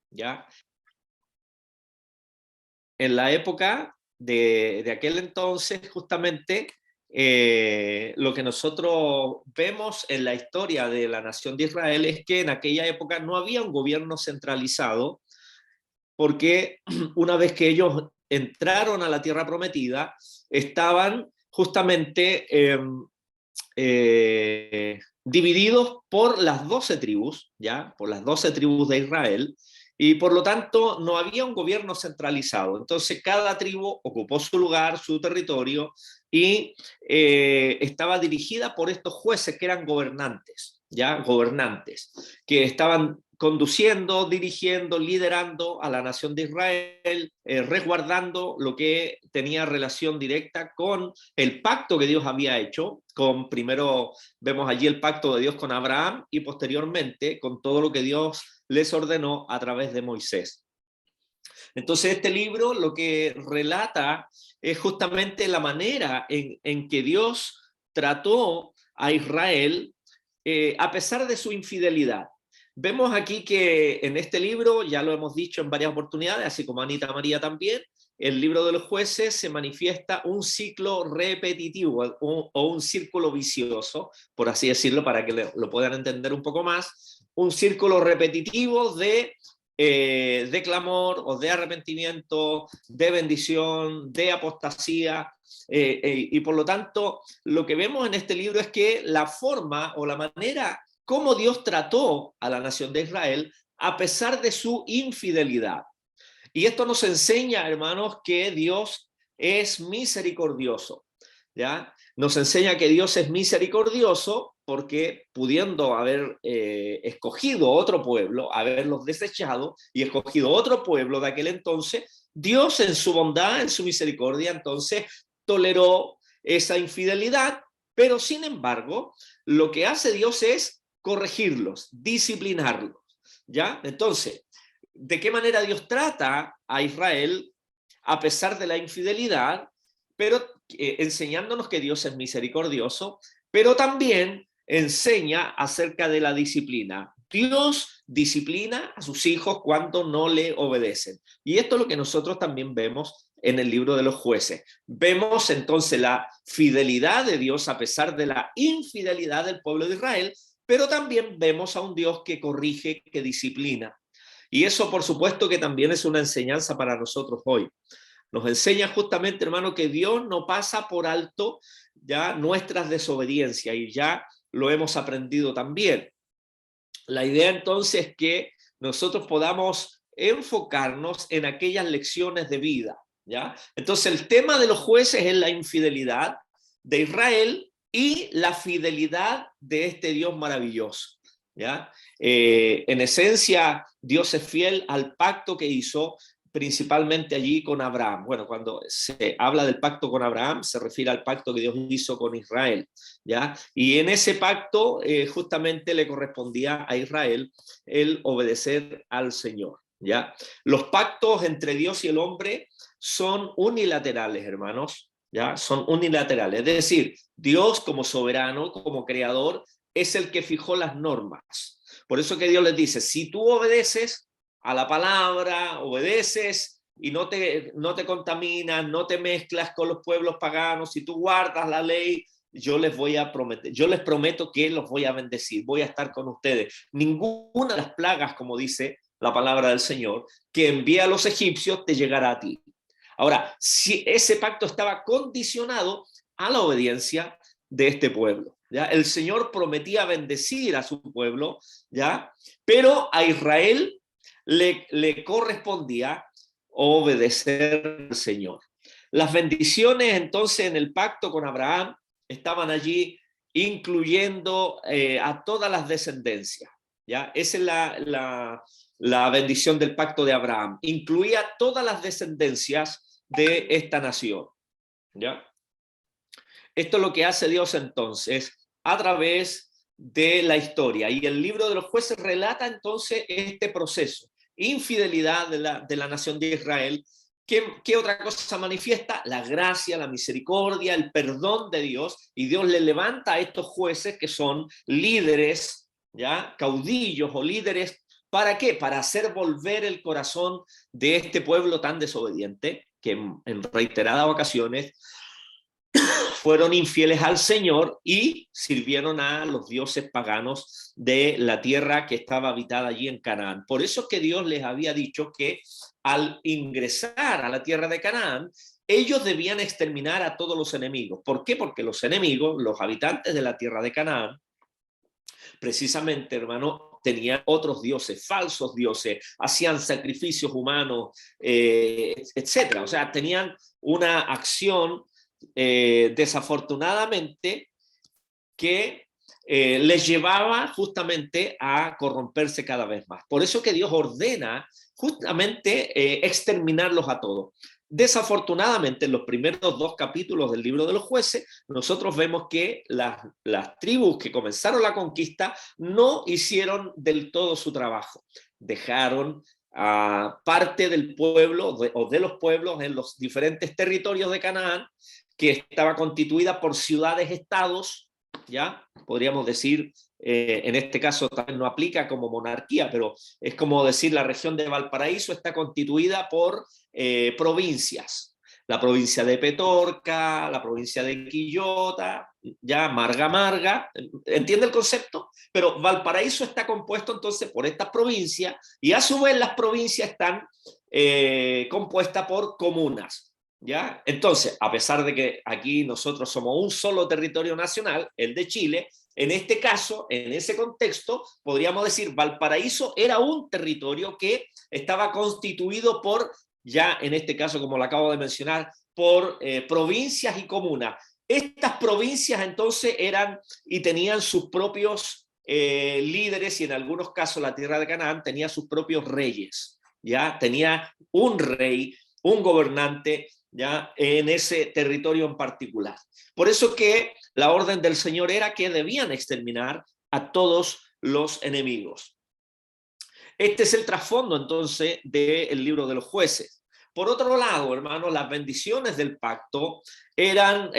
¿ya? En la época de aquel entonces, justamente, lo que nosotros vemos en la historia de la nación de Israel es que en aquella época no había un gobierno centralizado, porque una vez que ellos entraron a la tierra prometida, estaban justamente divididos por las 12 tribus, ¿ya? Por las 12 tribus de Israel, y por lo tanto no había un gobierno centralizado. Entonces cada tribu ocupó su lugar, su territorio, y estaba dirigida por estos jueces que eran gobernantes, ¿ya? Gobernantes, que estaban conduciendo, dirigiendo, liderando a la nación de Israel, resguardando lo que tenía relación directa con el pacto que Dios había hecho, primero vemos allí el pacto de Dios con Abraham y posteriormente con todo lo que Dios les ordenó a través de Moisés. Entonces este libro lo que relata es justamente la manera en que Dios trató a Israel a pesar de su infidelidad. Vemos aquí que en este libro, ya lo hemos dicho en varias oportunidades, así como Anita María también, el libro de los jueces se manifiesta un ciclo repetitivo o un círculo vicioso, por así decirlo, para que lo puedan entender un poco más, un círculo repetitivo de clamor o de arrepentimiento, de bendición, de apostasía, y por lo tanto lo que vemos en este libro es que la forma o la manera cómo Dios trató a la nación de Israel a pesar de su infidelidad. Y esto nos enseña, hermanos, que Dios es misericordioso, ¿ya? Nos enseña que Dios es misericordioso porque pudiendo haber escogido otro pueblo, haberlos desechado y escogido otro pueblo de aquel entonces, Dios en su bondad, en su misericordia, entonces toleró esa infidelidad, pero sin embargo, lo que hace Dios es corregirlos, disciplinarlos, ¿ya? Entonces, ¿de qué manera Dios trata a Israel a pesar de la infidelidad? Pero enseñándonos que Dios es misericordioso, pero también enseña acerca de la disciplina. Dios disciplina a sus hijos cuando no le obedecen. Y esto es lo que nosotros también vemos en el libro de los jueces. Vemos entonces la fidelidad de Dios a pesar de la infidelidad del pueblo de Israel, pero también vemos a un Dios que corrige, que disciplina. Y eso, por supuesto, que también es una enseñanza para nosotros hoy. Nos enseña justamente, hermano, que Dios no pasa por alto ya nuestras desobediencias, y ya lo hemos aprendido también. La idea entonces es que nosotros podamos enfocarnos en aquellas lecciones de vida, ¿ya? Entonces el tema de los jueces es la infidelidad de Israel y la fidelidad de este Dios maravilloso, ¿ya? En esencia, Dios es fiel al pacto que hizo principalmente allí con Abraham. Bueno, cuando se habla del pacto con Abraham, se refiere al pacto que Dios hizo con Israel, ¿ya? Y en ese pacto justamente le correspondía a Israel el obedecer al Señor, ¿ya? Los pactos entre Dios y el hombre son unilaterales, hermanos, ¿ya? Son unilaterales. Es decir, Dios como soberano, como creador, es el que fijó las normas. Por eso que Dios les dice, si tú obedeces a la palabra, obedeces y no te contaminas, no te mezclas con los pueblos paganos, si tú guardas la ley, yo les prometo que los voy a bendecir, voy a estar con ustedes. Ninguna de las plagas, como dice la palabra del Señor, que envía a los egipcios te llegará a ti. Ahora, si ese pacto estaba condicionado a la obediencia de este pueblo, ¿ya? El Señor prometía bendecir a su pueblo, ¿ya? Pero a Israel le correspondía obedecer al Señor. Las bendiciones entonces en el pacto con Abraham estaban allí incluyendo a todas las descendencias, ¿ya? Esa es la bendición del pacto de Abraham. Incluía todas las descendencias de esta nación, ¿ya? Esto es lo que hace Dios entonces a través de la historia. Y el libro de los jueces relata entonces este proceso. Infidelidad de la nación de Israel. ¿Qué otra cosa manifiesta? La gracia, la misericordia, el perdón de Dios. Y Dios le levanta a estos jueces que son líderes, ¿ya? Caudillos o líderes ¿Para qué? Para hacer volver el corazón de este pueblo tan desobediente, que en reiteradas ocasiones fueron infieles al Señor y sirvieron a los dioses paganos de la tierra que estaba habitada allí en Canaán. Por eso es que Dios les había dicho que al ingresar a la tierra de Canaán, ellos debían exterminar a todos los enemigos. ¿Por qué? Porque los enemigos, los habitantes de la tierra de Canaán, precisamente, hermano, tenían otros dioses, falsos dioses, hacían sacrificios humanos, etcétera. O sea, tenían una acción desafortunadamente que les llevaba justamente a corromperse cada vez más. Por eso que Dios ordena justamente exterminarlos a todos. Desafortunadamente, en los primeros 2 capítulos del libro de los jueces, nosotros vemos que las tribus que comenzaron la conquista no hicieron del todo su trabajo. Dejaron a parte del pueblo o de los pueblos en los diferentes territorios de Canaán, que estaba constituida por ciudades-estados, ¿ya? Podríamos decir, en este caso también no aplica como monarquía, pero es como decir la región de Valparaíso está constituida por provincias. La provincia de Petorca, la provincia de Quillota, ya Marga, ¿entiende el concepto? Pero Valparaíso está compuesto entonces por estas provincias y a su vez las provincias están compuestas por comunas. ¿Ya? Entonces, a pesar de que aquí nosotros somos un solo territorio nacional, el de Chile, en este caso, en ese contexto, podríamos decir Valparaíso era un territorio que estaba constituido por, ya en este caso, como lo acabo de mencionar, por provincias y comunas. Estas provincias entonces eran y tenían sus propios líderes y en algunos casos la tierra de Canaán tenía sus propios reyes, ¿ya? Tenía un rey, un gobernante, ¿ya? En ese territorio en particular. Por eso que la orden del Señor era que debían exterminar a todos los enemigos. Este es el trasfondo entonces del libro de los jueces. Por otro lado, hermanos, las bendiciones del pacto eran,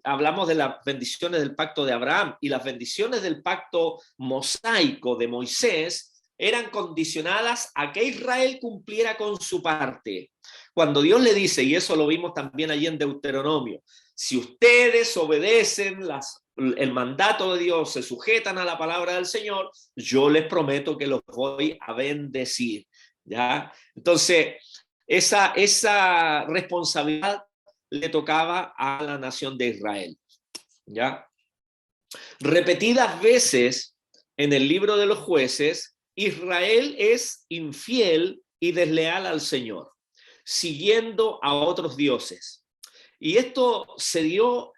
hablamos de las bendiciones del pacto de Abraham y las bendiciones del pacto mosaico de Moisés eran condicionadas a que Israel cumpliera con su parte. Cuando Dios le dice, y eso lo vimos también allí en Deuteronomio, si ustedes obedecen el mandato de Dios, se sujetan a la palabra del Señor, yo les prometo que los voy a bendecir, ¿ya? Entonces, esa responsabilidad le tocaba a la nación de Israel, ¿ya? Repetidas veces en el libro de los jueces, Israel es infiel y desleal al Señor, siguiendo a otros dioses. Y esto se dio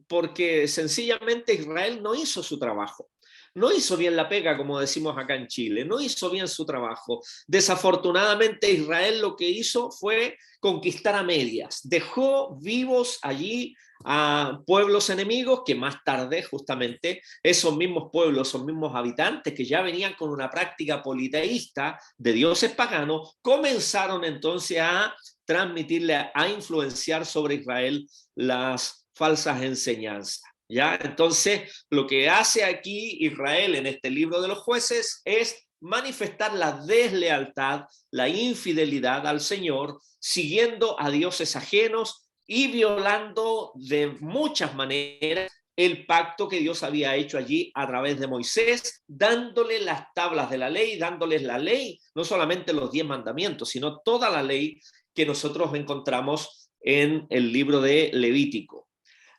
porque sencillamente Israel no hizo su trabajo. No hizo bien la pega, como decimos acá en Chile, no hizo bien su trabajo. Desafortunadamente Israel lo que hizo fue conquistar a medias, dejó vivos allí a pueblos enemigos que más tarde justamente esos mismos pueblos, esos mismos habitantes que ya venían con una práctica politeísta de dioses paganos, comenzaron entonces a transmitirle, a influenciar sobre Israel las falsas enseñanzas. ¿Ya? Entonces, lo que hace aquí Israel en este libro de los jueces es manifestar la deslealtad, la infidelidad al Señor, siguiendo a dioses ajenos y violando de muchas maneras el pacto que Dios había hecho allí a través de Moisés, dándole las tablas de la ley, dándoles la ley, no solamente los 10 mandamientos, sino toda la ley que nosotros encontramos en el libro de Levítico.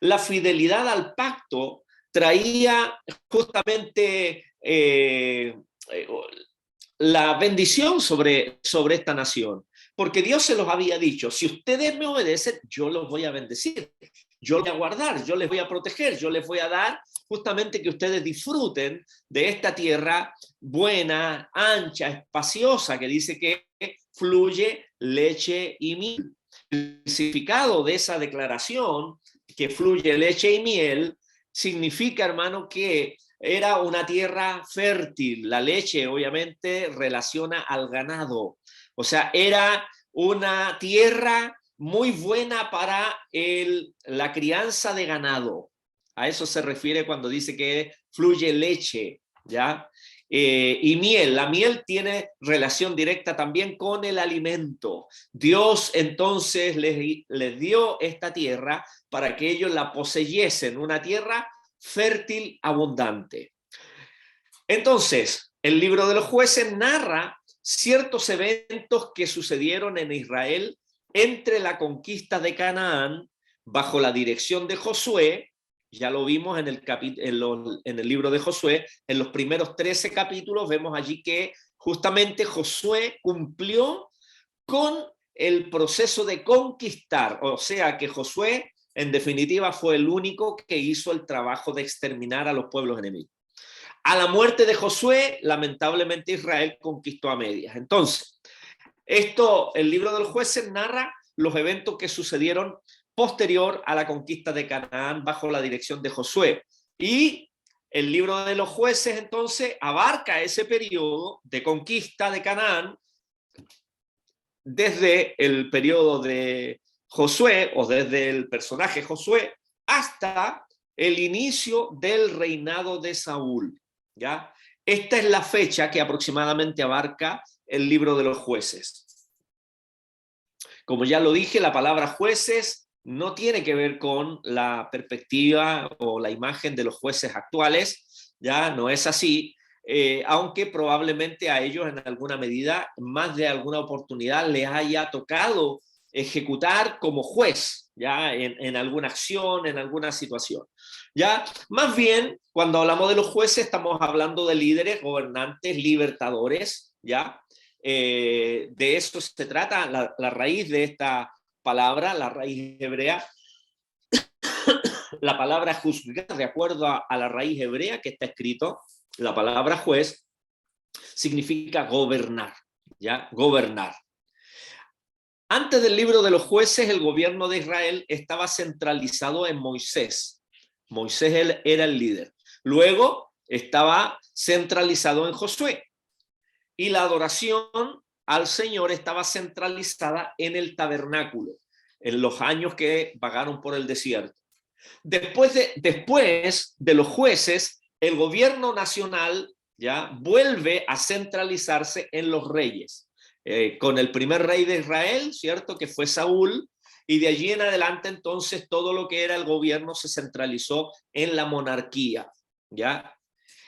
La fidelidad al pacto traía justamente la bendición sobre esta nación, porque Dios se los había dicho, si ustedes me obedecen, yo los voy a bendecir, yo los voy a guardar, yo les voy a proteger, yo les voy a dar justamente que ustedes disfruten de esta tierra buena, ancha, espaciosa, que dice que fluye leche y miel. El significado de esa declaración, que fluye leche y miel, significa, hermano, que era una tierra fértil. La leche, obviamente, relaciona al ganado. O sea, era una tierra muy buena para la crianza de ganado. A eso se refiere cuando dice que fluye leche, ¿ya? y miel. La miel tiene relación directa también con el alimento. Dios entonces les dio esta tierra para que ellos la poseyesen, una tierra fértil, abundante. Entonces, el libro de los jueces narra ciertos eventos que sucedieron en Israel entre la conquista de Canaán bajo la dirección de Josué. Ya lo vimos en el libro de Josué, en los primeros 13 capítulos vemos allí que justamente Josué cumplió con el proceso de conquistar, o sea que Josué en definitiva fue el único que hizo el trabajo de exterminar a los pueblos enemigos. A la muerte de Josué, lamentablemente Israel conquistó a medias. Entonces, el libro de los jueces narra los eventos que sucedieron posterior a la conquista de Canaán bajo la dirección de Josué. Y el libro de los jueces entonces abarca ese periodo de conquista de Canaán desde el periodo de Josué o desde el personaje Josué hasta el inicio del reinado de Saúl. ¿Ya? Esta es la fecha que aproximadamente abarca el libro de los jueces. Como ya lo dije, la palabra jueces no tiene que ver con la perspectiva o la imagen de los jueces actuales, ya no es así, aunque probablemente a ellos en alguna medida, más de alguna oportunidad les haya tocado ejecutar como juez, ya en alguna acción, en alguna situación. Ya, más bien, cuando hablamos de los jueces, estamos hablando de líderes, gobernantes, libertadores, ya. De eso se trata, la raíz de esta palabra, la raíz hebrea, la palabra juzgar, de acuerdo a la raíz hebrea que está escrito, la palabra juez significa gobernar, ¿ya? Gobernar. Antes del libro de los jueces, el gobierno de Israel estaba centralizado en Moisés. Moisés era el líder. Luego estaba centralizado en Josué. Y la adoración al Señor estaba centralizada en el tabernáculo, en los años que vagaron por el desierto. Después de los jueces, el gobierno nacional ya vuelve a centralizarse en los reyes, con el primer rey de Israel, ¿cierto?, que fue Saúl, y de allí en adelante entonces todo lo que era el gobierno se centralizó en la monarquía, ¿ya?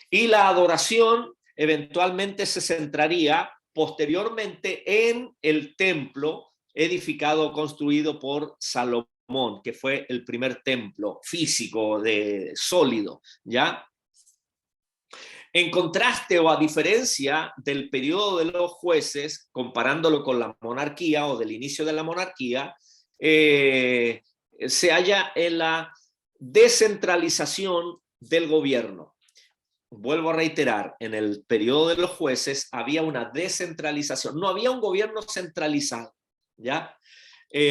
Y la adoración eventualmente se centraría posteriormente en el templo edificado, construido por Salomón, que fue el primer templo físico, sólido, ¿ya? En contraste o a diferencia del periodo de los jueces, comparándolo con la monarquía o del inicio de la monarquía, se halla en la descentralización del gobierno. Vuelvo a reiterar, en el periodo de los jueces había una descentralización, no había un gobierno centralizado, ¿ya?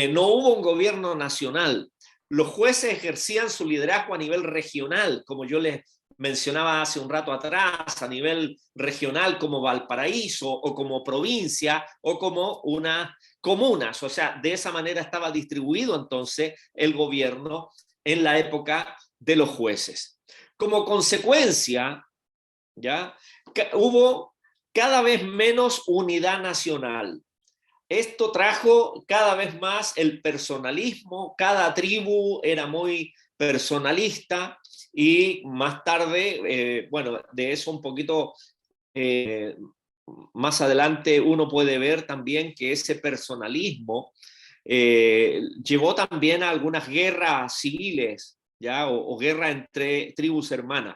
No hubo un gobierno nacional. Los jueces ejercían su liderazgo a nivel regional, como yo les mencionaba hace un rato atrás, a nivel regional como Valparaíso o como provincia o como unas comunas. O sea, de esa manera estaba distribuido entonces el gobierno en la época de los jueces. Como consecuencia, ¿ya?, hubo cada vez menos unidad nacional. Esto trajo cada vez más el personalismo, cada tribu era muy personalista y más tarde, bueno, de eso un poquito más adelante uno puede ver también que ese personalismo llevó también a algunas guerras civiles, ¿ya? O guerra entre tribus hermanas.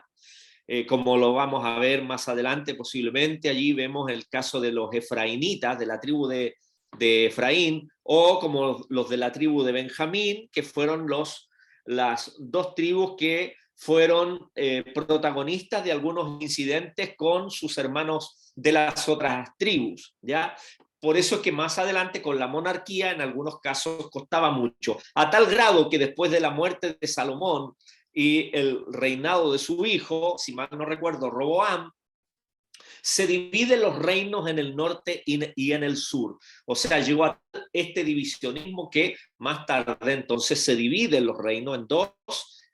Como lo vamos a ver más adelante posiblemente, allí vemos el caso de los efraínitas, de la tribu de Efraín, o como los de la tribu de Benjamín, que fueron las dos tribus que fueron protagonistas de algunos incidentes con sus hermanos de las otras tribus, ¿ya? Por eso es que más adelante con la monarquía en algunos casos costaba mucho, a tal grado que después de la muerte de Salomón y el reinado de su hijo, si mal no recuerdo, Roboam, se dividen los reinos en el norte y en el sur. O sea, llegó a este divisionismo que más tarde entonces se dividen los reinos en dos,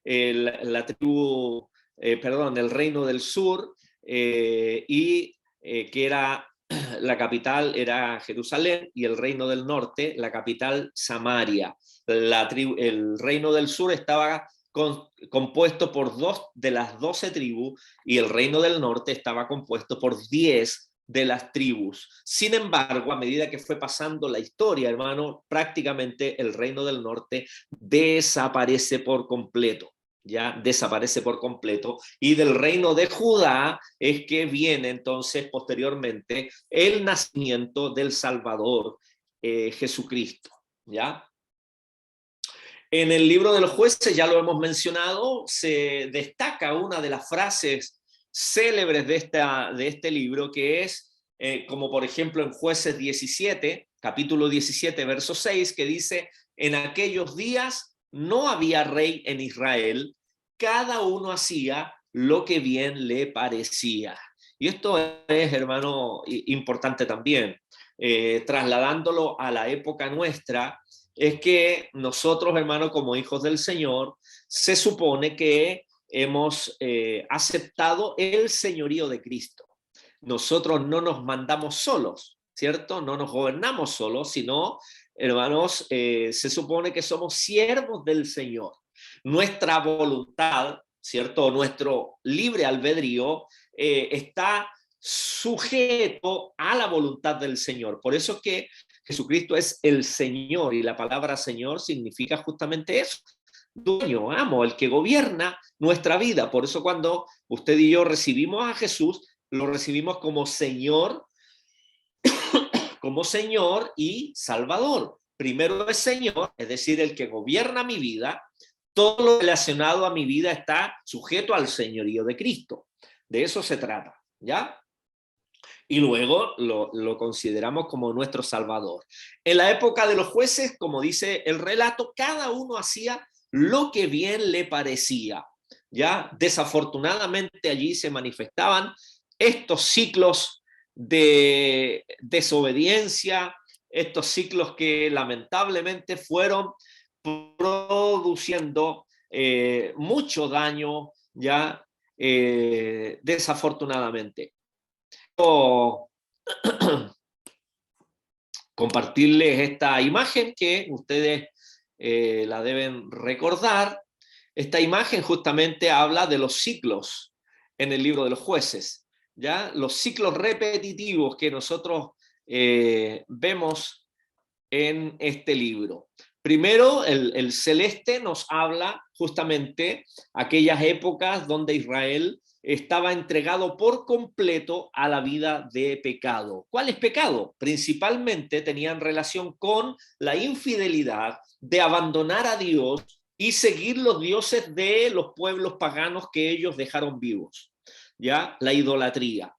el reino del sur que era la capital era Jerusalén y el reino del norte, la capital Samaria. El reino del sur estaba compuesto por 2 de las 12 tribus y el reino del norte estaba compuesto por 10 de las tribus. Sin embargo, a medida que fue pasando la historia, hermano, prácticamente el reino del norte desaparece por completo. Ya desaparece por completo, y del reino de Judá es que viene entonces posteriormente el nacimiento del Salvador, Jesucristo, ¿ya? En el libro de los jueces, ya lo hemos mencionado, se destaca una de las frases célebres de este libro, que es, como por ejemplo en Jueces 17, capítulo 17, verso 6, que dice: en aquellos días no había rey en Israel, cada uno hacía lo que bien le parecía. Y esto es, hermano, importante también, trasladándolo a la época nuestra. Es que nosotros, hermano, como hijos del Señor, se supone que hemos aceptado el señorío de Cristo. Nosotros no nos mandamos solos, ¿cierto? No nos gobernamos solos, sino, hermanos, se supone que somos siervos del Señor. Nuestra voluntad, ¿cierto? Nuestro libre albedrío está sujeto a la voluntad del Señor. Por eso es que Jesucristo es el Señor, y la palabra Señor significa justamente eso: dueño, amo, el que gobierna nuestra vida. Por eso cuando usted y yo recibimos a Jesús, lo recibimos como Señor y Salvador. Primero es Señor, es decir, el que gobierna mi vida. Todo lo relacionado a mi vida está sujeto al señorío de Cristo. De eso se trata, ¿ya? Y luego lo consideramos como nuestro Salvador. En la época de los jueces, como dice el relato, cada uno hacía lo que bien le parecía. Ya desafortunadamente allí se manifestaban estos ciclos de desobediencia, estos ciclos que lamentablemente fueron produciendo mucho daño, ya desafortunadamente. Compartirles esta imagen que ustedes la deben recordar. Esta imagen justamente habla de los ciclos en el libro de los jueces, ¿ya? Los ciclos repetitivos que nosotros vemos en este libro. Primero, el celeste nos habla justamente aquellas épocas donde Israel estaba entregado por completo a la vida de pecado. ¿Cuál es pecado? Principalmente tenían relación con la infidelidad, de abandonar a Dios y seguir los dioses de los pueblos paganos que ellos dejaron vivos, ¿ya? La idolatría.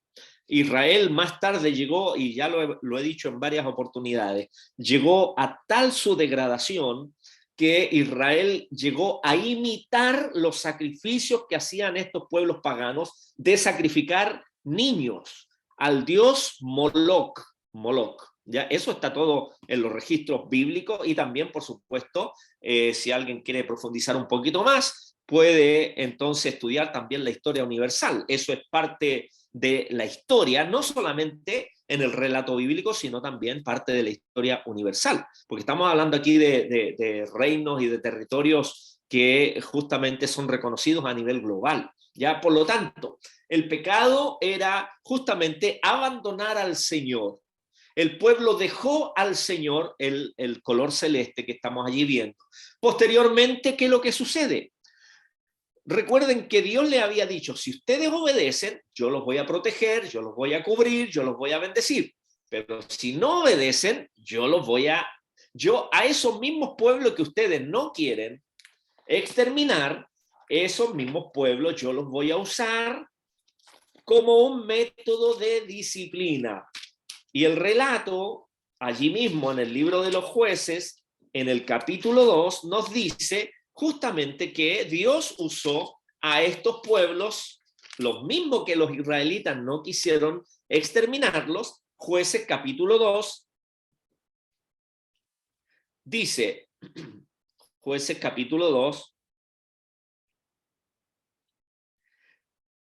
Israel más tarde llegó, y ya lo he dicho en varias oportunidades, llegó a tal su degradación que Israel llegó a imitar los sacrificios que hacían estos pueblos paganos de sacrificar niños al dios Moloch. ¿Ya? Eso está todo en los registros bíblicos, y también, por supuesto, si alguien quiere profundizar un poquito más, puede entonces estudiar también la historia universal. Eso es parte de la historia, no solamente en el relato bíblico, sino también parte de la historia universal, porque estamos hablando aquí de reinos y de territorios que justamente son reconocidos a nivel global. Ya, por lo tanto, el pecado era justamente abandonar al Señor. El pueblo dejó al Señor, el color celeste que estamos allí viendo. Posteriormente, ¿qué es lo que sucede? Recuerden que Dios le había dicho: si ustedes obedecen, yo los voy a proteger, yo los voy a cubrir, yo los voy a bendecir. Pero si no obedecen, yo a esos mismos pueblos que ustedes no quieren exterminar, esos mismos pueblos yo los voy a usar como un método de disciplina. Y el relato, allí mismo en el libro de los jueces, en el capítulo 2, nos dice justamente que Dios usó a estos pueblos, los mismos que los israelitas no quisieron exterminarlos. Jueces capítulo 2 dice, Jueces capítulo 2,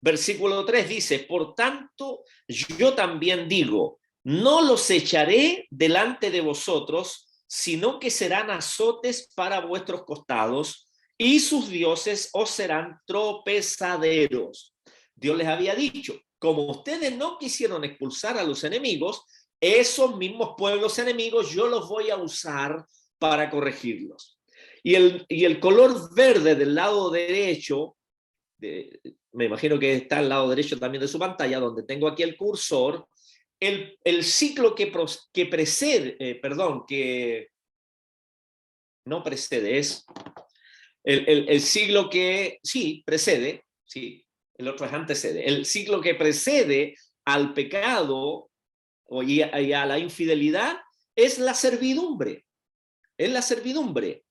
Versículo 3 dice, por tanto, yo también digo, no los echaré delante de vosotros, sino que serán azotes para vuestros costados, y sus dioses os serán tropezaderos. Dios les había dicho, como ustedes no quisieron expulsar a los enemigos, esos mismos pueblos enemigos yo los voy a usar para corregirlos. Y el color verde del lado derecho, me imagino que está al lado derecho también de su pantalla, donde tengo aquí el cursor, el ciclo que precede, que no precede, es el siglo que, sí, precede, sí, el otro es antecede, el ciclo que precede al pecado y a la infidelidad es la servidumbre, es la servidumbre.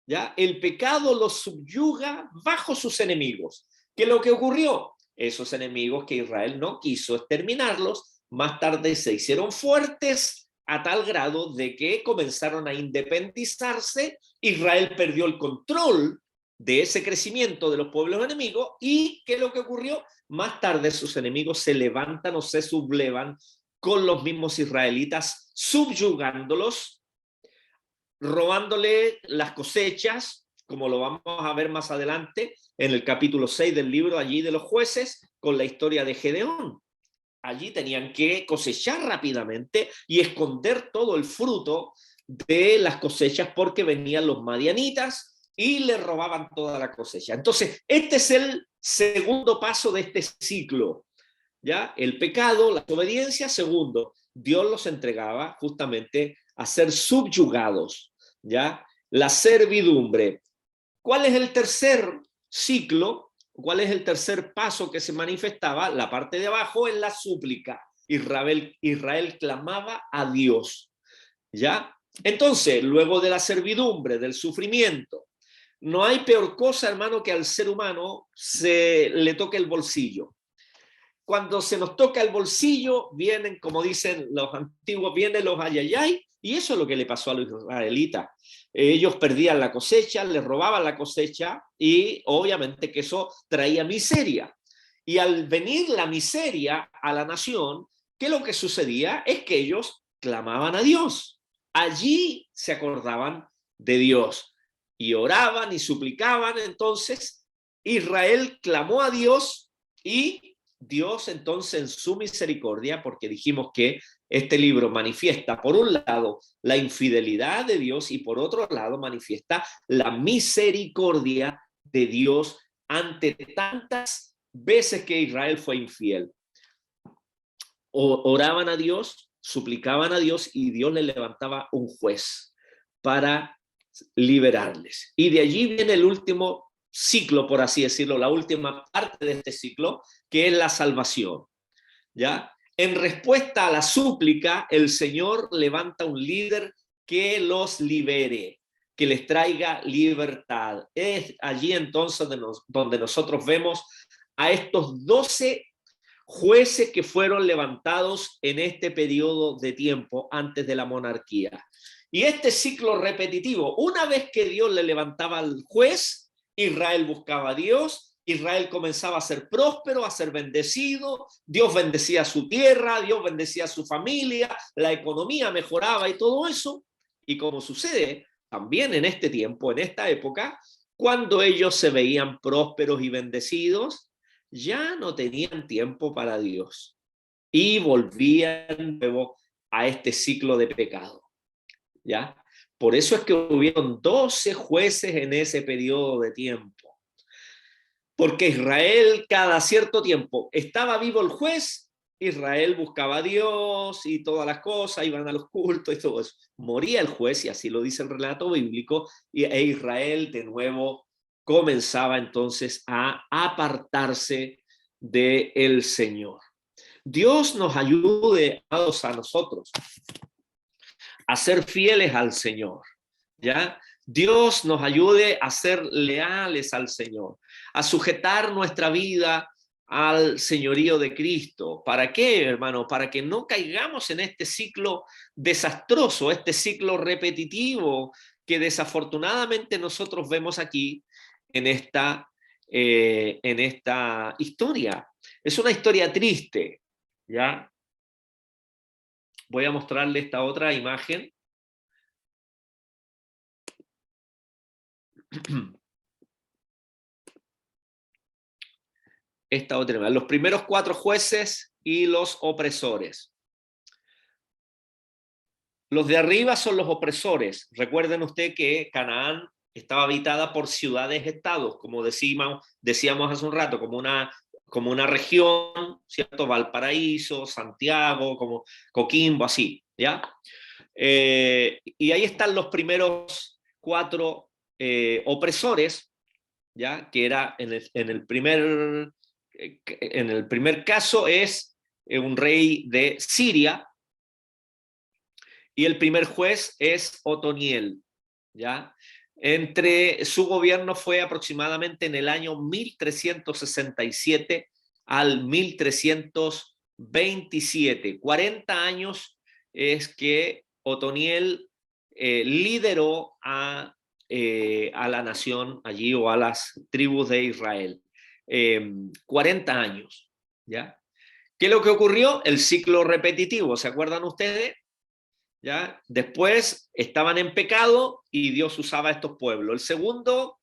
¿Ya? El pecado los subyuga bajo sus enemigos. ¿Qué es lo que ocurrió? Esos enemigos que Israel no quiso exterminarlos, más tarde se hicieron fuertes a tal grado de que comenzaron a independizarse. Israel perdió el control de ese crecimiento de los pueblos enemigos. ¿Y qué es lo que ocurrió? Más tarde sus enemigos se levantan o se sublevan con los mismos israelitas, subyugándolos, robándole las cosechas, como lo vamos a ver más adelante en el capítulo 6 del libro allí de los jueces, con la historia de Gedeón. Allí tenían que cosechar rápidamente y esconder todo el fruto de las cosechas porque venían los madianitas y le robaban toda la cosecha. Entonces, este es el segundo paso de este ciclo. ¿Ya? El pecado, la desobediencia. Segundo, Dios los entregaba justamente a ser subyugados, ¿ya? La servidumbre. ¿Cuál es el tercer ciclo? ¿Cuál es el tercer paso que se manifestaba? La parte de abajo es la súplica. Israel clamaba a Dios, ¿ya? Entonces, luego de la servidumbre, del sufrimiento, no hay peor cosa, hermano, que al ser humano se le toque el bolsillo. Cuando se nos toca el bolsillo, vienen, como dicen los antiguos, vienen los ayayay, y eso es lo que le pasó a los israelitas. Ellos perdían la cosecha, les robaban la cosecha, y obviamente que eso traía miseria. Y al venir la miseria a la nación, ¿qué es lo que sucedía? Es que ellos clamaban a Dios. Allí se acordaban de Dios y oraban y suplicaban. Entonces Israel clamó a Dios y Dios entonces en su misericordia, porque dijimos que este libro manifiesta por un lado la infidelidad de Dios y por otro lado manifiesta la misericordia de Dios ante tantas veces que Israel fue infiel. Oraban a Dios, suplicaban a Dios y Dios les levantaba un juez para liberarles. Y de allí viene el último ciclo, por así decirlo, la última parte de este ciclo, que es la salvación. ¿Ya? En respuesta a la súplica, el Señor levanta un líder que los libere, que les traiga libertad. Es allí entonces donde nosotros vemos a estos 12 jueces que fueron levantados en este periodo de tiempo antes de la monarquía. Y este ciclo repetitivo, una vez que Dios le levantaba al juez, Israel buscaba a Dios, Israel comenzaba a ser próspero, a ser bendecido, Dios bendecía su tierra, Dios bendecía su familia, la economía mejoraba y todo eso. Y como sucede también en este tiempo, en esta época, cuando ellos se veían prósperos y bendecidos, ya no tenían tiempo para Dios y volvían nuevo a este ciclo de pecado. ¿Ya? Por eso es que hubieron 12 jueces en ese periodo de tiempo. Porque Israel cada cierto tiempo estaba vivo el juez, Israel buscaba a Dios y todas las cosas, iban a los cultos y todo eso. Moría el juez, y así lo dice el relato bíblico, e Israel de nuevo comenzaba entonces a apartarse del Señor. Dios nos ayude a nosotros a ser fieles al Señor, ¿ya? Dios nos ayude a ser leales al Señor, a sujetar nuestra vida al señorío de Cristo. ¿Para qué, hermano? Para que no caigamos en este ciclo desastroso, este ciclo repetitivo que desafortunadamente nosotros vemos aquí en esta en esta historia. Es una historia triste, ¿ya? Voy a mostrarle esta otra imagen. Esta otra imagen. Los primeros 4 jueces y los opresores. Los de arriba son los opresores. Recuerden usted que Canaán estaba habitada por ciudades-estados, como decíamos hace un rato, como una región, ¿cierto? Valparaíso, Santiago, como Coquimbo, así, ¿ya? Y ahí están los primeros 4 opresores, ¿ya? Que era en el primer caso es un rey de Siria, y el primer juez es Otoniel, ¿ya? Su gobierno fue aproximadamente en el año 1367 al 1327. 40 años es que Otoniel lideró a la nación allí, o a las tribus de Israel. 40 años, ¿ya? ¿Qué es lo que ocurrió? El ciclo repetitivo, ¿se acuerdan ustedes? ¿Ya? Después estaban en pecado y Dios usaba a estos pueblos. El segundo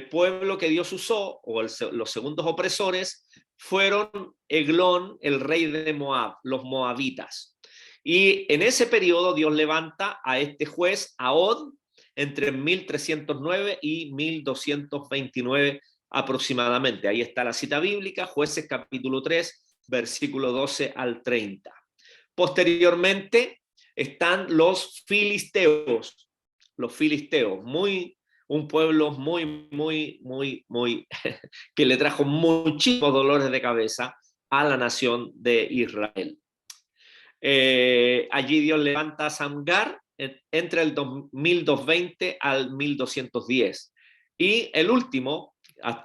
pueblo que Dios usó, o los segundos opresores, fueron Eglón, el rey de Moab, los moabitas. Y en ese periodo Dios levanta a este juez, Ahod, entre 1309 y 1229 aproximadamente. Ahí está la cita bíblica, Jueces capítulo 3, versículo 12 al 30. Posteriormente están los filisteos, un pueblo muy, que le trajo muchísimos dolores de cabeza a la nación de Israel. Allí Dios levanta a Samgar entre el 1220 al 1210. Y el último,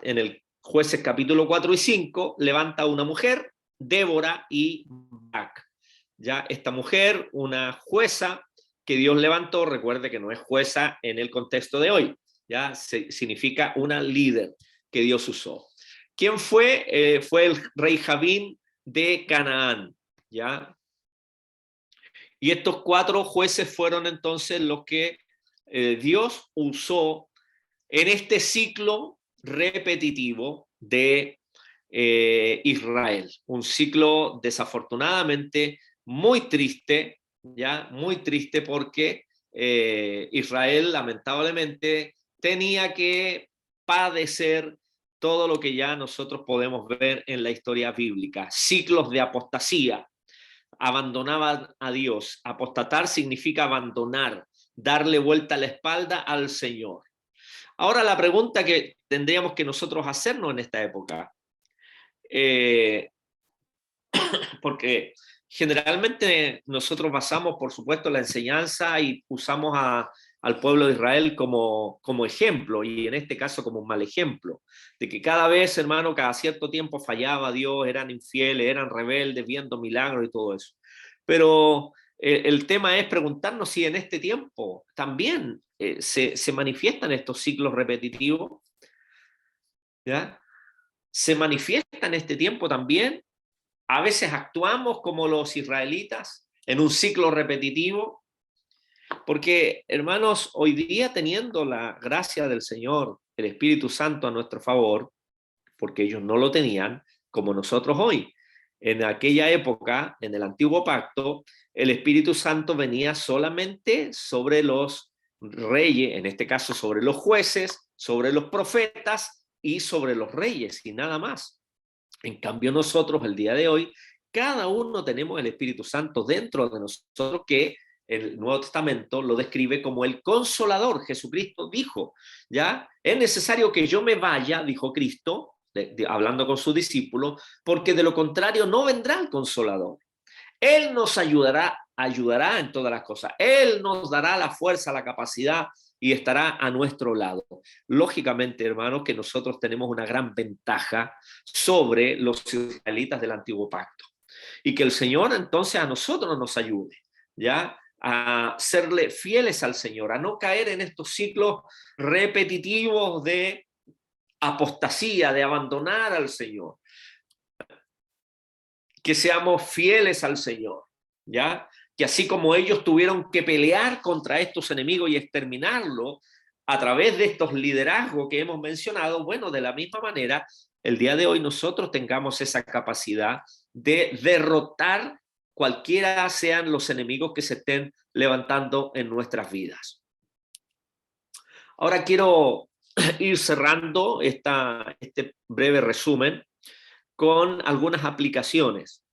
en el Jueces capítulo 4 y 5, levanta a una mujer, Débora y Barak. Ya esta mujer, una jueza que Dios levantó, recuerde que no es jueza en el contexto de hoy, ya significa una líder que Dios usó. ¿Quién fue? Fue el rey Jabín de Canaán, ¿ya? Y estos 4 jueces fueron entonces los que Dios usó en este ciclo repetitivo de Israel. Un ciclo desafortunadamente muy triste, ya muy triste, porque Israel lamentablemente tenía que padecer todo lo que ya nosotros podemos ver en la historia bíblica: ciclos de apostasía. Abandonaban a Dios. Apostatar significa abandonar, darle vuelta a la espalda al Señor. Ahora la pregunta que tendríamos que nosotros hacernos en esta época, porque generalmente nosotros basamos, por supuesto, la enseñanza y usamos al pueblo de Israel como ejemplo, y en este caso como un mal ejemplo, de que cada vez, hermano, cada cierto tiempo fallaba Dios, eran infieles, eran rebeldes, viendo milagros y todo eso. Pero el tema es preguntarnos si en este tiempo también se manifiestan estos ciclos repetitivos, ¿ya? Se manifiesta en este tiempo también. A veces actuamos como los israelitas en un ciclo repetitivo, porque, hermanos, hoy día, teniendo la gracia del Señor, el Espíritu Santo a nuestro favor, porque ellos no lo tenían como nosotros hoy. En aquella época, en el Antiguo Pacto, el Espíritu Santo venía solamente sobre los reyes, en este caso sobre los jueces, sobre los profetas y sobre los reyes, y nada más. En cambio, nosotros, el día de hoy, cada uno tenemos el Espíritu Santo dentro de nosotros, que el Nuevo Testamento lo describe como el Consolador. Jesucristo dijo, ¿ya? Es necesario que yo me vaya, dijo Cristo, hablando con sus discípulos, porque de lo contrario no vendrá el Consolador. Él nos ayudará en todas las cosas. Él nos dará la fuerza, la capacidad, y estará a nuestro lado. Lógicamente, hermanos, que nosotros tenemos una gran ventaja sobre los israelitas del Antiguo Pacto. Y que el Señor entonces a nosotros nos ayude, ¿ya? A serle fieles al Señor, a no caer en estos ciclos repetitivos de apostasía, de abandonar al Señor. Que seamos fieles al Señor, ¿ya? Que así como ellos tuvieron que pelear contra estos enemigos y exterminarlos a través de estos liderazgos que hemos mencionado, bueno, de la misma manera, el día de hoy nosotros tengamos esa capacidad de derrotar cualquiera sean los enemigos que se estén levantando en nuestras vidas. Ahora quiero ir cerrando este breve resumen con algunas aplicaciones.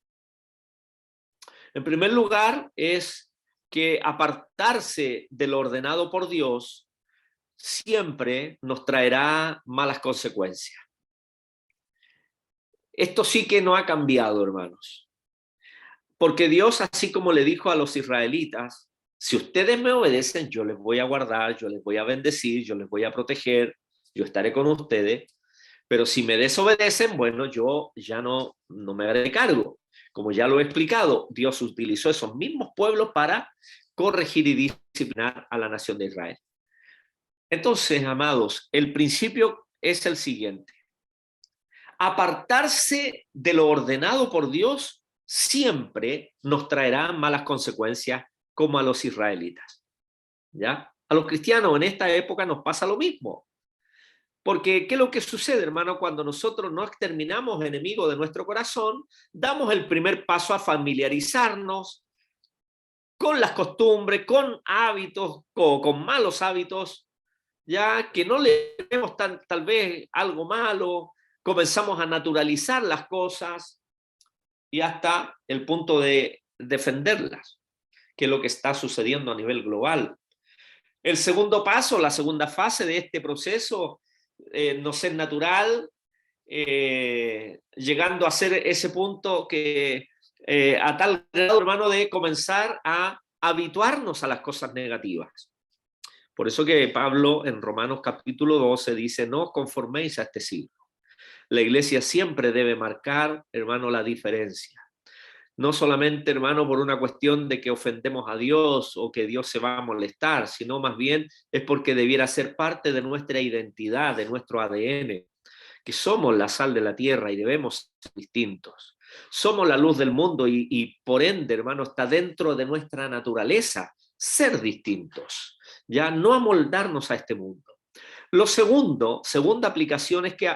En primer lugar, es que apartarse de lo ordenado por Dios siempre nos traerá malas consecuencias. Esto sí que no ha cambiado, hermanos. Porque Dios, así como le dijo a los israelitas, si ustedes me obedecen, yo les voy a guardar, yo les voy a bendecir, yo les voy a proteger, yo estaré con ustedes. Pero si me desobedecen, bueno, yo ya no me haré cargo. Como ya lo he explicado, Dios utilizó esos mismos pueblos para corregir y disciplinar a la nación de Israel. Entonces, amados, el principio es el siguiente. Apartarse de lo ordenado por Dios siempre nos traerá malas consecuencias como a los israelitas. ¿Ya? A los cristianos en esta época nos pasa lo mismo. Porque, ¿qué es lo que sucede, hermano? Cuando nosotros no exterminamos enemigos de nuestro corazón, damos el primer paso a familiarizarnos con las costumbres, con hábitos, con malos hábitos, ya que no le vemos tal vez algo malo, comenzamos a naturalizar las cosas y hasta el punto de defenderlas, que es lo que está sucediendo a nivel global. El segundo paso, la segunda fase de este proceso, no ser natural, llegando a ser ese punto que a tal grado, hermano, de comenzar a habituarnos a las cosas negativas. Por eso que Pablo en Romanos capítulo 12 dice, no os conforméis a este siglo. La iglesia siempre debe marcar, hermano, la diferencia. No solamente, hermano, por una cuestión de que ofendemos a Dios o que Dios se va a molestar, sino más bien es porque debiera ser parte de nuestra identidad, de nuestro ADN, que somos la sal de la tierra y debemos ser distintos. Somos la luz del mundo y por ende, hermano, está dentro de nuestra naturaleza ser distintos, ya no amoldarnos a este mundo. Lo segundo, segunda aplicación es que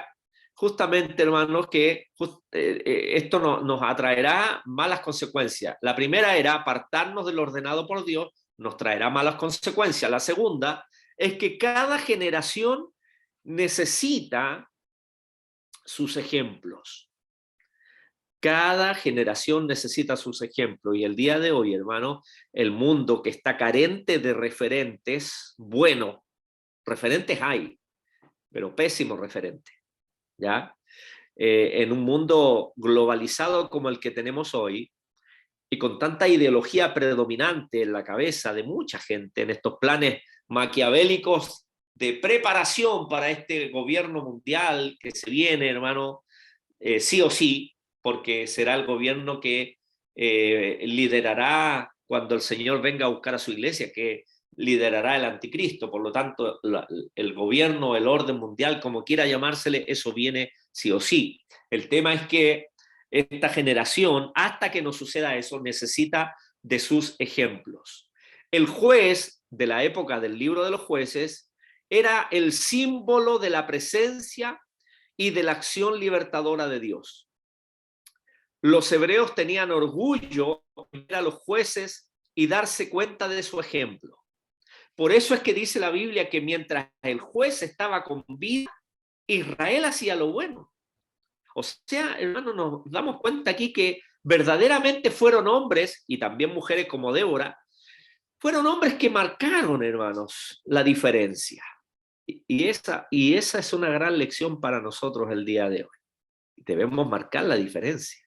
justamente, hermanos, que esto nos atraerá malas consecuencias. La primera era apartarnos del ordenado por Dios, nos traerá malas consecuencias. La segunda es que cada generación necesita sus ejemplos. Cada generación necesita sus ejemplos y el día de hoy, hermano, el mundo que está carente de referentes, bueno, referentes hay, pero pésimos referentes, ¿ya? En un mundo globalizado como el que tenemos hoy y con tanta ideología predominante en la cabeza de mucha gente en estos planes maquiavélicos de preparación para este gobierno mundial que se viene, hermano, sí o sí, porque será el gobierno que liderará cuando el Señor venga a buscar a su iglesia, que liderará el anticristo. Por lo tanto, el gobierno, el orden mundial, como quiera llamársele, eso viene sí o sí. El tema es que esta generación, hasta que no suceda eso, necesita de sus ejemplos. El juez de la época del libro de los jueces era el símbolo de la presencia y de la acción libertadora de Dios. Los hebreos tenían orgullo de ver a los jueces y darse cuenta de su ejemplo. Por eso es que dice la Biblia que mientras el juez estaba con vida, Israel hacía lo bueno. O sea, hermano, nos damos cuenta aquí que verdaderamente fueron hombres, y también mujeres como Débora, fueron hombres que marcaron, hermanos, la diferencia. Y esa es una gran lección para nosotros el día de hoy. Debemos marcar la diferencia.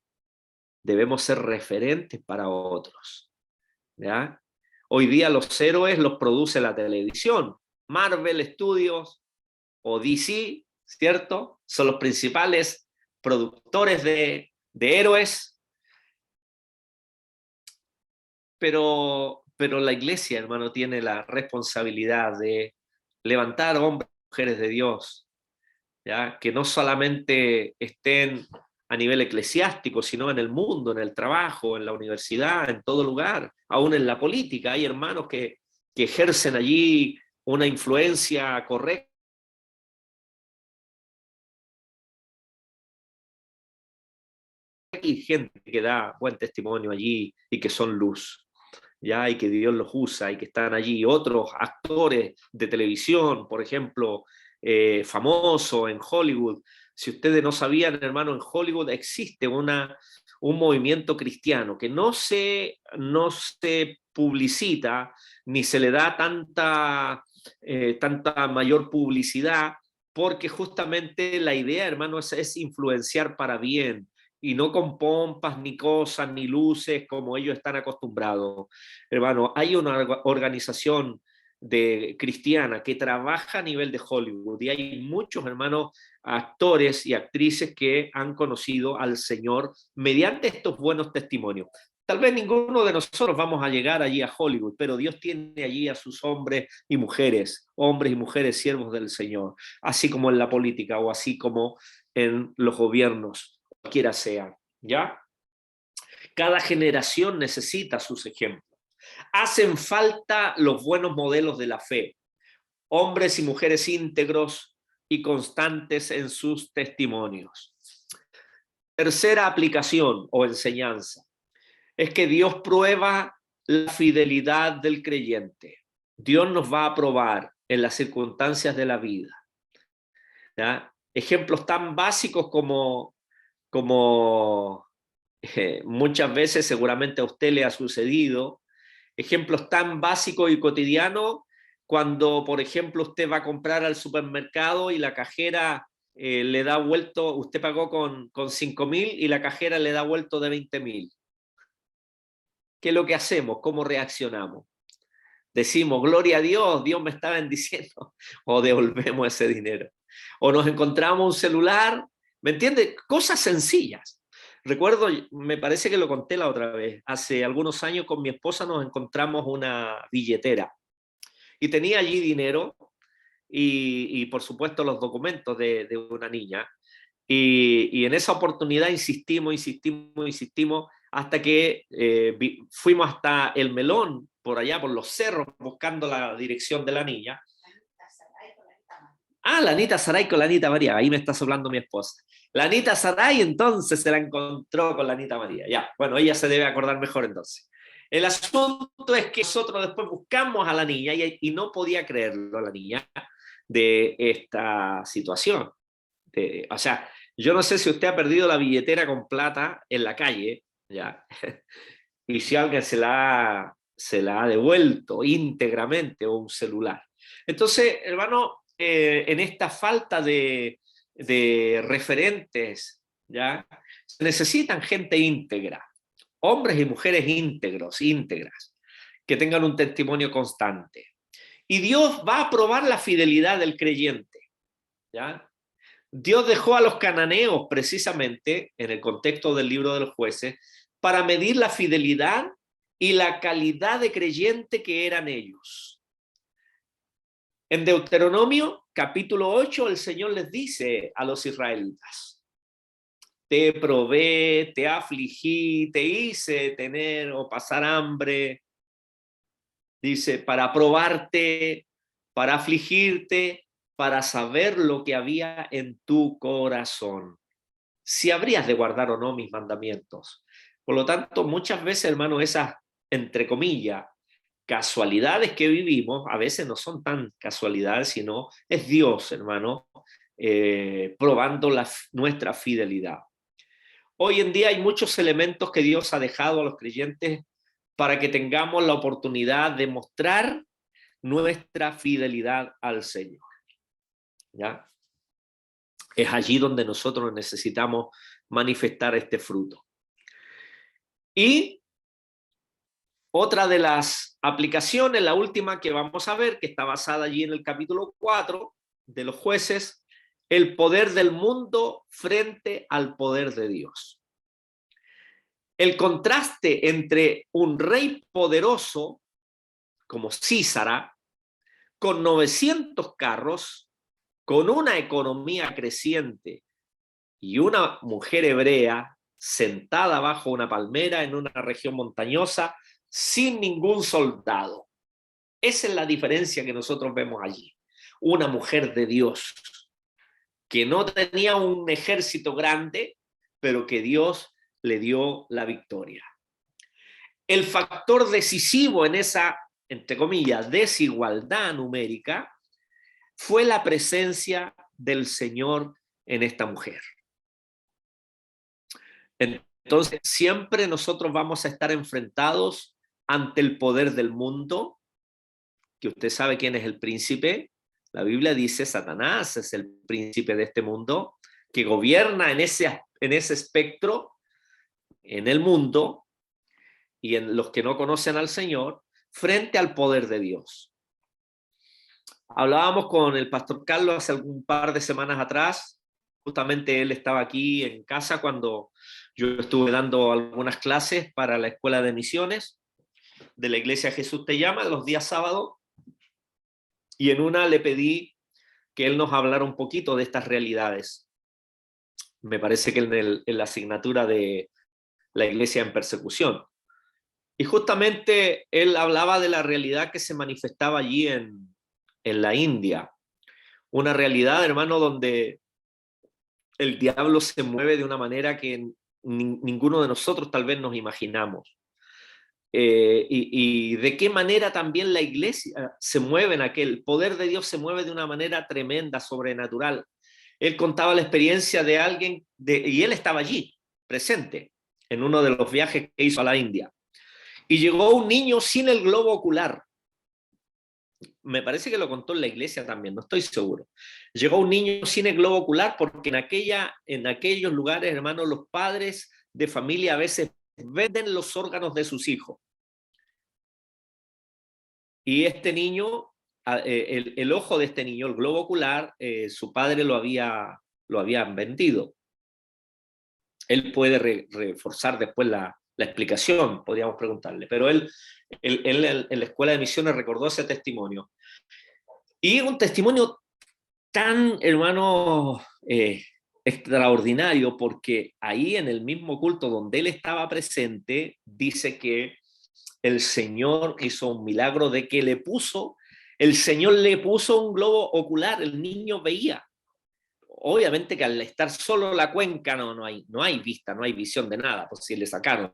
Debemos ser referentes para otros, ¿ya? Hoy día los héroes los produce la televisión. Marvel Studios o DC, ¿cierto? Son los principales productores de héroes. Pero la iglesia, hermano, tiene la responsabilidad de levantar hombres y mujeres de Dios ¿ya? Que no solamente estén a nivel eclesiástico, sino en el mundo, en el trabajo, en la universidad, en todo lugar, aún en la política. Hay hermanos que ejercen allí una influencia correcta y gente que da buen testimonio allí y que son luz, ¿ya? Y que Dios los usa y que están allí. Otros actores de televisión, por ejemplo, famosos en Hollywood. Si ustedes no sabían, hermano, en Hollywood existe un movimiento cristiano que no se publicita ni se le da tanta mayor publicidad, porque justamente la idea, hermano, es influenciar para bien y no con pompas, ni cosas, ni luces como ellos están acostumbrados. Hermano, hay una organización cristiana que trabaja a nivel de Hollywood y hay muchos hermanos actores y actrices que han conocido al Señor mediante estos buenos testimonios. Tal vez ninguno de nosotros vamos a llegar allí a Hollywood, pero Dios tiene allí a sus hombres y mujeres siervos del Señor, así como en la política o así como en los gobiernos, cualquiera sea, ¿ya? Cada generación necesita sus ejemplos. Hacen falta los buenos modelos de la fe, hombres y mujeres íntegros y constantes en sus testimonios. Tercera aplicación o enseñanza es que Dios prueba la fidelidad del creyente. Dios nos va a probar en las circunstancias de la vida, ¿ya? Ejemplos tan básicos como muchas veces seguramente a usted le ha sucedido, ejemplos tan básicos y cotidianos cuando, por ejemplo, usted va a comprar al supermercado y la cajera le da vuelto, usted pagó con 5.000 y la cajera le da vuelto de 20.000. ¿Qué es lo que hacemos? ¿Cómo reaccionamos? Decimos, gloria a Dios, Dios me está bendiciendo, o devolvemos ese dinero. O nos encontramos un celular, ¿me entiende? Cosas sencillas. Recuerdo, me parece que lo conté la otra vez, hace algunos años con mi esposa nos encontramos una billetera y tenía allí dinero y por supuesto los documentos de una niña. Y en esa oportunidad insistimos, hasta que fuimos hasta el Melón, por allá, por los cerros, buscando la dirección de la niña. Ah, la Anita Saray con la Anita María, ahí me está soplando mi esposa. La Anita Saray entonces se la encontró con la Anita María. Ya, bueno, ella se debe acordar mejor entonces. El asunto es que nosotros después buscamos a la niña y no podía creerlo la niña de esta situación. O sea, yo no sé si usted ha perdido la billetera con plata en la calle, ¿ya? Y si alguien se la ha devuelto íntegramente o un celular. Entonces, hermano, en esta falta de referentes, ¿ya? Se necesitan gente íntegra, hombres y mujeres íntegras, que tengan un testimonio constante. Y Dios va a probar la fidelidad del creyente, ¿ya? Dios dejó a los cananeos precisamente en el contexto del libro de los jueces para medir la fidelidad y la calidad de creyente que eran ellos. En Deuteronomio capítulo 8 el Señor les dice a los israelitas: te probé, te afligí, te hice tener o pasar hambre, dice, para probarte, para afligirte, para saber lo que había en tu corazón, si habrías de guardar o no mis mandamientos. Por lo tanto, muchas veces, hermano, esas, entre comillas, casualidades que vivimos, a veces no son tan casualidades, sino es Dios, hermano, probando nuestra fidelidad. Hoy en día hay muchos elementos que Dios ha dejado a los creyentes para que tengamos la oportunidad de mostrar nuestra fidelidad al Señor, ¿ya? Es allí donde nosotros necesitamos manifestar este fruto. Y otra de las aplicaciones, la última que vamos a ver, que está basada allí en el capítulo 4 de los jueces, el poder del mundo frente al poder de Dios. El contraste entre un rey poderoso como Císara, con 900 carros, con una economía creciente y una mujer hebrea sentada bajo una palmera en una región montañosa sin ningún soldado. Esa es la diferencia que nosotros vemos allí. Una mujer de Dios que no tenía un ejército grande, pero que Dios le dio la victoria. El factor decisivo en esa, entre comillas, desigualdad numérica fue la presencia del Señor en esta mujer. Entonces, siempre nosotros vamos a estar enfrentados ante el poder del mundo, que usted sabe quién es el príncipe. La Biblia dice Satanás es el príncipe de este mundo, que gobierna en ese espectro, en el mundo, y en los que no conocen al Señor, frente al poder de Dios. Hablábamos con el pastor Carlos hace un par de semanas atrás, justamente él estaba aquí en casa cuando yo estuve dando algunas clases para la Escuela de Misiones de la Iglesia Jesús Te Llama los días sábados, y en una le pedí que él nos hablara un poquito de estas realidades. Me parece que en la asignatura de la Iglesia en Persecución. Y justamente él hablaba de la realidad que se manifestaba allí en la India. Una realidad, hermano, donde el diablo se mueve de una manera que ninguno de nosotros tal vez nos imaginamos. Y de qué manera también la iglesia se mueve en aquel, poder de Dios se mueve de una manera tremenda, sobrenatural. Él contaba la experiencia de alguien, y él estaba allí, presente, en uno de los viajes que hizo a la India. Y llegó un niño sin el globo ocular. Me parece que lo contó en la iglesia también, no estoy seguro. Llegó un niño sin el globo ocular porque en aquellos lugares, hermanos, los padres de familia a veces venden los órganos de sus hijos. Y este niño, el ojo de este niño, el globo ocular, su padre lo había vendido. Él puede reforzar después la explicación, podríamos preguntarle, pero él en la Escuela de Misiones recordó ese testimonio. Y un testimonio tan, hermano, extraordinario, porque ahí en el mismo culto donde él estaba presente, dice que el Señor hizo un milagro de que el Señor le puso un globo ocular, el niño veía. Obviamente que al estar solo la cuenca no hay vista, no hay visión de nada, pues si le sacaron.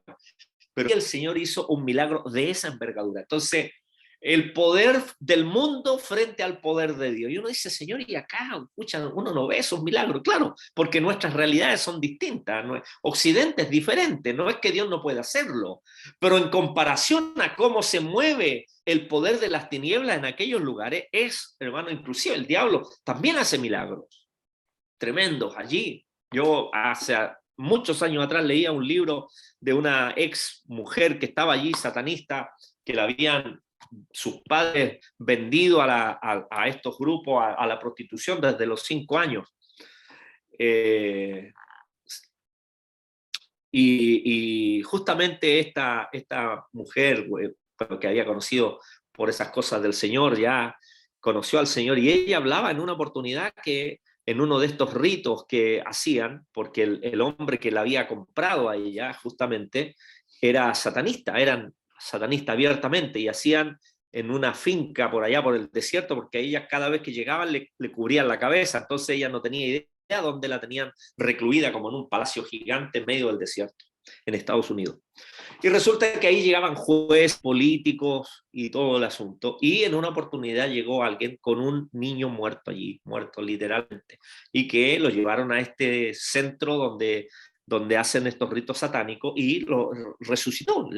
Pero el Señor hizo un milagro de esa envergadura. Entonces, el poder del mundo frente al poder de Dios. Y uno dice, Señor, y acá, escucha, uno no ve esos milagros, claro, porque nuestras realidades son distintas. Occidente es diferente, no es que Dios no pueda hacerlo, pero en comparación a cómo se mueve el poder de las tinieblas en aquellos lugares, hermano, inclusive el diablo también hace milagros tremendos allí. Yo hace muchos años atrás leía un libro de una ex mujer que estaba allí, satanista, que la habían sus padres vendido a estos grupos, a la prostitución desde los 5 años. Y justamente esta mujer, que había conocido por esas cosas del Señor, ya conoció al Señor, y ella hablaba en una oportunidad que en uno de estos ritos que hacían, porque el hombre que la había comprado a ella justamente era satanista, eran satanistas abiertamente, y hacían en una finca por allá por el desierto, porque a ellas cada vez que llegaban le cubrían la cabeza, entonces ella no tenía idea dónde la tenían recluida, como en un palacio gigante en medio del desierto, en Estados Unidos. Y resulta que ahí llegaban jueces, políticos y todo el asunto. Y en una oportunidad llegó alguien con un niño muerto allí, muerto literalmente, y que lo llevaron a este centro donde hacen estos ritos satánicos, y lo resucitó.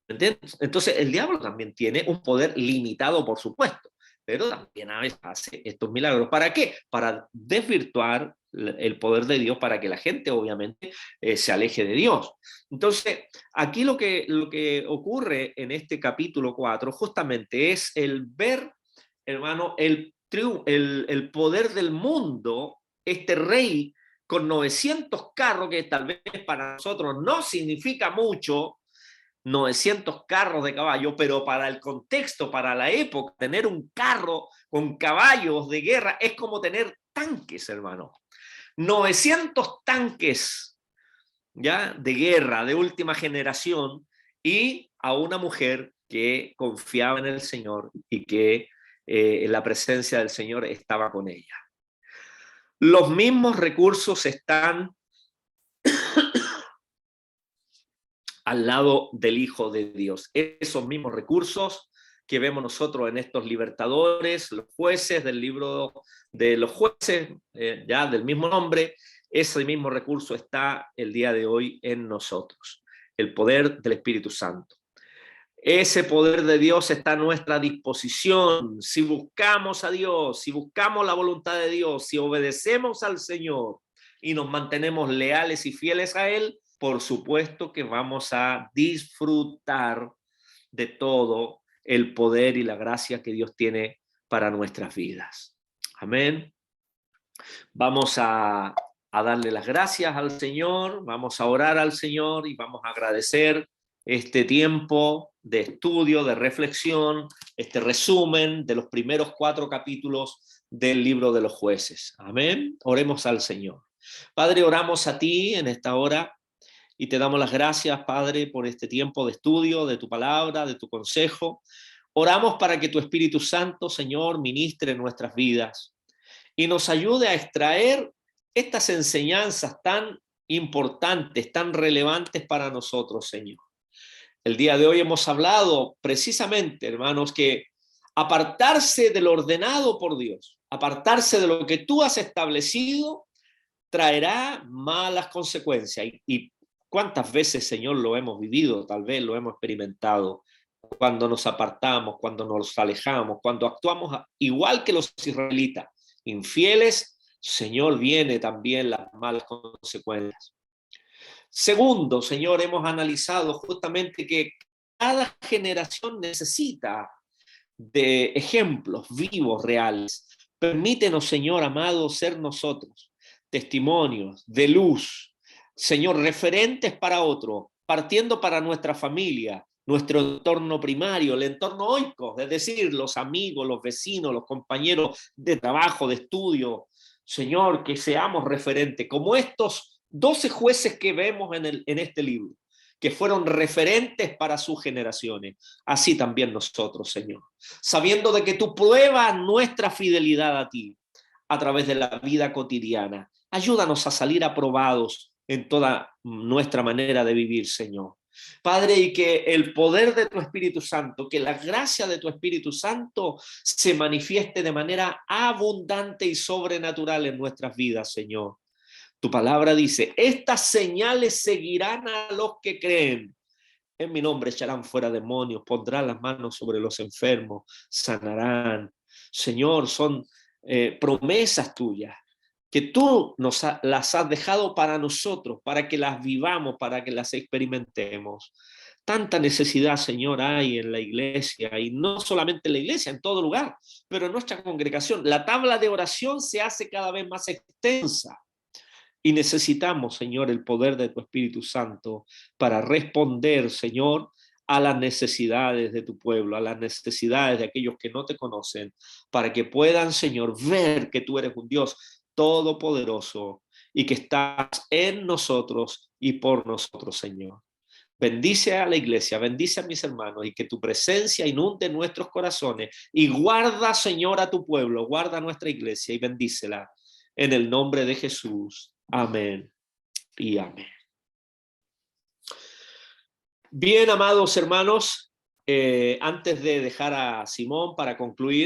¿Entiendes? Entonces el diablo también tiene un poder limitado, por supuesto, pero también a veces hace estos milagros. ¿Para qué? Para desvirtuar el poder de Dios, para que la gente obviamente se aleje de Dios. Entonces, aquí lo que ocurre en este capítulo 4 justamente es el ver, hermano, el poder del mundo, este rey con 900 carros, que tal vez para nosotros no significa mucho, 900 carros de caballo, pero para el contexto, para la época, tener un carro con caballos de guerra es como tener tanques, hermano. 900 tanques, ¿ya? De guerra, de última generación, y a una mujer que confiaba en el Señor y que la presencia del Señor estaba con ella. Los mismos recursos están al lado del Hijo de Dios. Esos mismos recursos que vemos nosotros en estos libertadores, los jueces del libro de los jueces, ya del mismo nombre, ese mismo recurso está el día de hoy en nosotros, el poder del Espíritu Santo. Ese poder de Dios está a nuestra disposición. Si buscamos a Dios, si buscamos la voluntad de Dios, si obedecemos al Señor y nos mantenemos leales y fieles a Él, por supuesto que vamos a disfrutar de todo el poder y la gracia que Dios tiene para nuestras vidas. Amén. Vamos a darle las gracias al Señor, vamos a orar al Señor y vamos a agradecer este tiempo de estudio, de reflexión, este resumen de los primeros 4 capítulos del libro de los jueces. Amén. Oremos al Señor. Padre, oramos a ti en esta hora y te damos las gracias, Padre, por este tiempo de estudio, de tu palabra, de tu consejo. Oramos para que tu Espíritu Santo, Señor, ministre en nuestras vidas y nos ayude a extraer estas enseñanzas tan importantes, tan relevantes para nosotros, Señor. El día de hoy hemos hablado precisamente, hermanos, que apartarse de lo ordenado por Dios, apartarse de lo que tú has establecido, traerá malas consecuencias. Y cuántas veces, Señor, lo hemos vivido, tal vez lo hemos experimentado, cuando nos apartamos, cuando nos alejamos, cuando actuamos igual que los israelitas, infieles, Señor, viene también las malas consecuencias. Segundo, Señor, hemos analizado justamente que cada generación necesita de ejemplos vivos, reales. Permítenos, Señor amado, ser nosotros testimonios de luz, Señor, referentes para otro, partiendo para nuestra familia, nuestro entorno primario, el entorno oico, es decir, los amigos, los vecinos, los compañeros de trabajo, de estudio. Señor, que seamos referentes, como estos 12 jueces que vemos en este libro, que fueron referentes para sus generaciones. Así también nosotros, Señor, sabiendo de que tú pruebas nuestra fidelidad a ti a través de la vida cotidiana. Ayúdanos a salir aprobados en toda nuestra manera de vivir, Señor. Padre, y que el poder de tu Espíritu Santo, que la gracia de tu Espíritu Santo se manifieste de manera abundante y sobrenatural en nuestras vidas, Señor. Tu palabra dice, estas señales seguirán a los que creen. En mi nombre echarán fuera demonios, pondrán las manos sobre los enfermos, sanarán. Señor, son promesas tuyas que tú las has dejado para nosotros, para que las vivamos, para que las experimentemos. Tanta necesidad, Señor, hay en la iglesia, y no solamente en la iglesia, en todo lugar, pero en nuestra congregación. La tabla de oración se hace cada vez más extensa. Y necesitamos, Señor, el poder de tu Espíritu Santo para responder, Señor, a las necesidades de tu pueblo, a las necesidades de aquellos que no te conocen, para que puedan, Señor, ver que tú eres un Dios todopoderoso y que estás en nosotros y por nosotros, Señor. Bendice a la iglesia, bendice a mis hermanos y que tu presencia inunde nuestros corazones y guarda, Señor, a tu pueblo, guarda a nuestra iglesia y bendícela en el nombre de Jesús. Amén y amén. Bien, amados hermanos, antes de dejar a Simón para concluir,